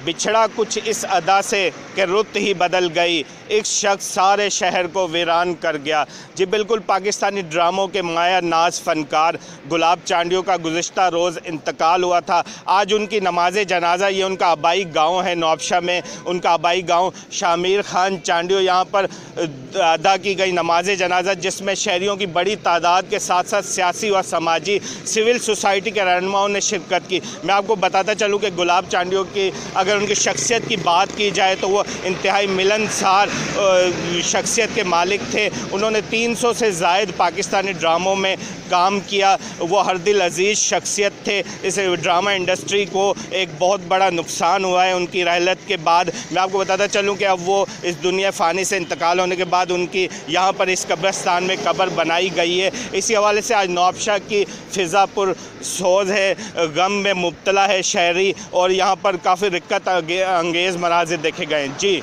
बिछड़ा कुछ इस अदा से कि रुत ही बदल गई, एक शख्स सारे शहर को वीरान कर गया। जी बिल्कुल, पाकिस्तानी ड्रामों के माया नाज फनकार गुलाब चांडियो का गुज़िश्ता रोज़ इंतकाल हुआ था। आज उनकी नमाज जनाजा, ये उनका आबाई गांव है नौबशा में, उनका आबाई गांव शामिर खान चांडियो, यहाँ पर अदा की गई नमाज जनाजा, जिसमें शहरियों की बड़ी तादाद के साथ साथ सियासी व समाजी सिविल सोसाइटी के रहनुमाओं ने शिरकत की। मैं आपको बताता चलूँ कि गुलाब चांडियो की अगर उनकी शख्सियत की बात की जाए तो वो इंतहाई मिलनसार शख्सियत के मालिक थे। उन्होंने 300 से ज़ायद पाकिस्तानी ड्रामों में काम किया। वो हर दिल अजीज़ शख्सियत थे। इस ड्रामा इंडस्ट्री को एक बहुत बड़ा नुकसान हुआ है उनकी रहलत के बाद। मैं आपको बताता चलूँ कि अब वो इस दुनिया फ़ानी से इंतकाल होने के बाद उनकी यहाँ पर इस कब्रिस्तान में कब्र बनाई गई है। इसी हवाले से आज नौबशा की फ़िज़ा पुरसोज़ है, गम में मुब्तला है शहरी, और यहाँ पर काफ़ी रिक्कत अंगेज़ मनाज़िर देखे गए। जी।